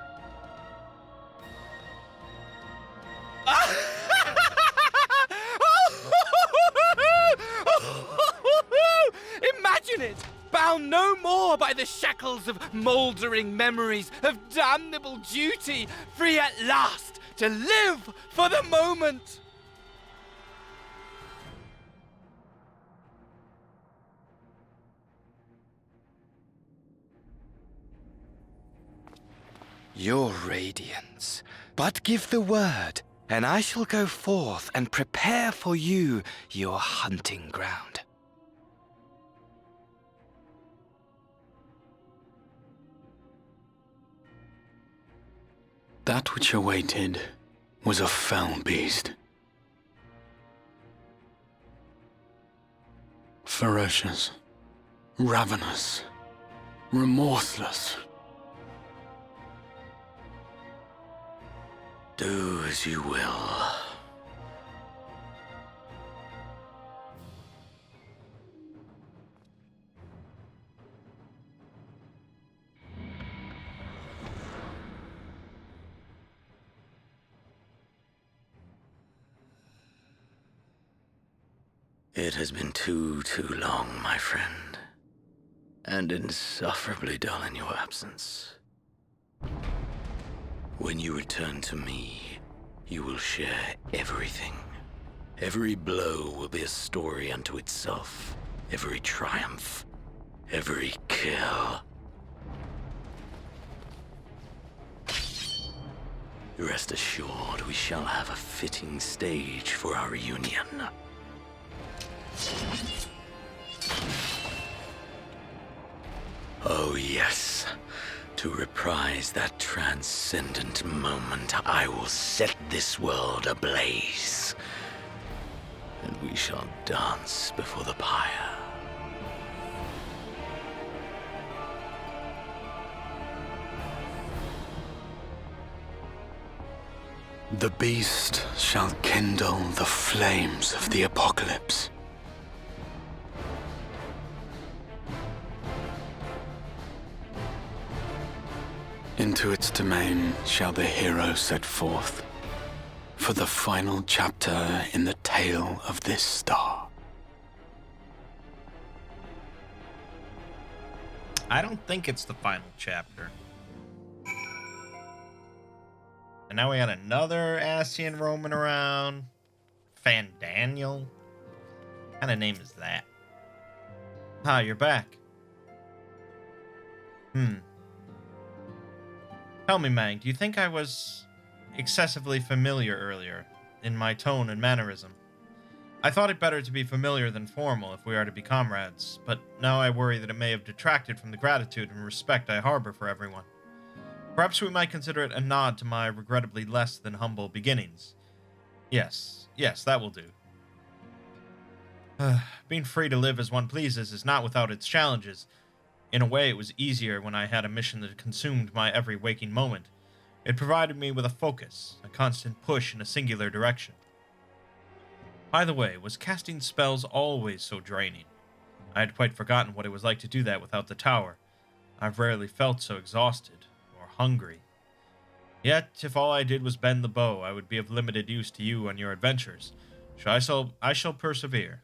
Imagine it! Bound no more by the shackles of mouldering memories of damnable duty, free at last to live for the moment! Your radiance, but give the word, and I shall go forth and prepare for you your hunting ground. That which awaited was a fell beast. Ferocious, ravenous, remorseless. Do as you will. It has been too long, my friend, and insufferably dull in your absence. When you return to me, you will share everything. Every blow will be a story unto itself. Every triumph, every kill. Rest assured, we shall have a fitting stage for our reunion. Oh yes, to reprise that transcendent moment, I will set this world ablaze. And we shall dance before the pyre. The beast shall kindle the flames of the apocalypse. Into its domain shall the hero set forth for the final chapter in the tale of this star. I don't think it's the final chapter. And now we got another Ascian roaming around. Fandaniel. What kind of name is that? Ah, you're back. Tell me, Mangg, do you think I was excessively familiar earlier in my tone and mannerism? I thought it better to be familiar than formal if we are to be comrades, but now I worry that it may have detracted from the gratitude and respect I harbor for everyone. Perhaps we might consider it a nod to my regrettably less than humble beginnings. Yes, that will do. Being free to live as one pleases is not without its challenges. In a way, it was easier when I had a mission that consumed my every waking moment. It provided me with a focus, a constant push in a singular direction. By the way, was casting spells always so draining? I had quite forgotten what it was like to do that without the tower. I've rarely felt so exhausted or hungry. Yet, if all I did was bend the bow, I would be of limited use to you on your adventures. So I shall persevere.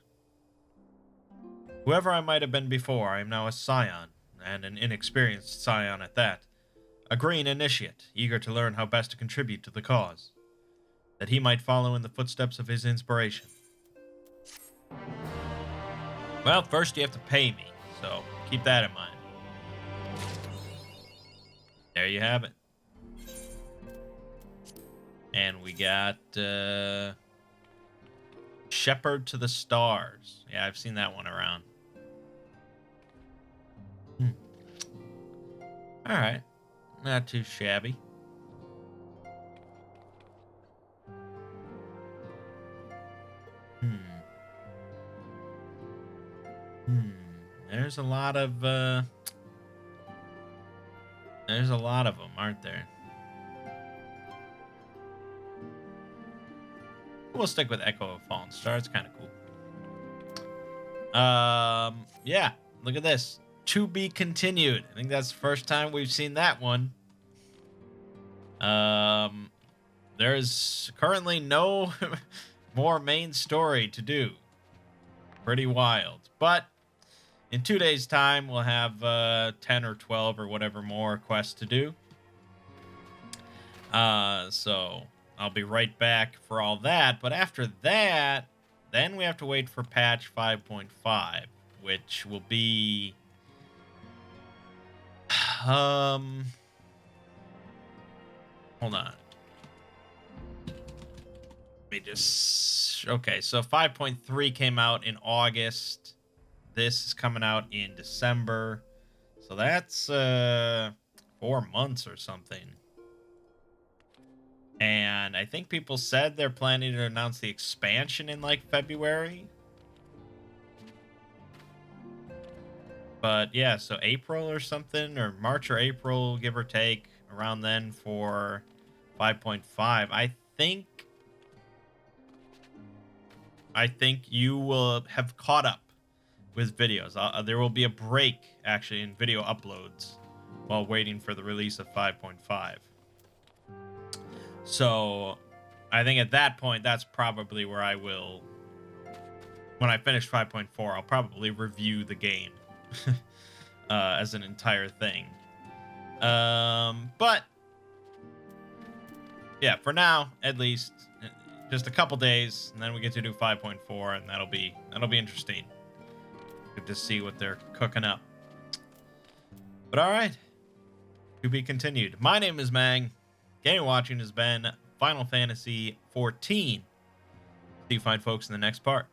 Whoever I might have been before, I am now a scion, and an inexperienced scion at that. A green initiate, eager to learn how best to contribute to the cause, that he might follow in the footsteps of his inspiration. Well, first you have to pay me, so keep that in mind. There you have it. And we got Shepherd to the Stars. Yeah, I've seen that one around. Alright. Not too shabby. There's a lot of them, aren't there? We'll stick with Echo of Fallen Star. It's kind of cool. Yeah, look at this. To be continued. I think that's the first time we've seen that one. There's currently no more main story to do. Pretty wild. But in 2 days' time, we'll have 10 or 12 or whatever more quests to do. So I'll be right back for all that. But after that, then we have to wait for patch 5.5, which will be... hold on. Let me just... Okay, so 5.3 came out in August. This is coming out in December. So that's 4 months or something. And I think people said they're planning to announce the expansion in like February. But yeah, so April or something, or March or April, give or take, around then for 5.5. I think you will have caught up with videos. There will be a break, actually, in video uploads while waiting for the release of 5.5. So I think at that point, that's probably where I will, when I finish 5.4, I'll probably review the game as an entire thing. But yeah, for now, at least, just a couple days, and then we get to do 5.4, and that'll be interesting. Good to see what they're cooking up. But all right, to be continued. My name is Mangg. Gaming Watching has been Final Fantasy XIV. See you fine folks in the next part.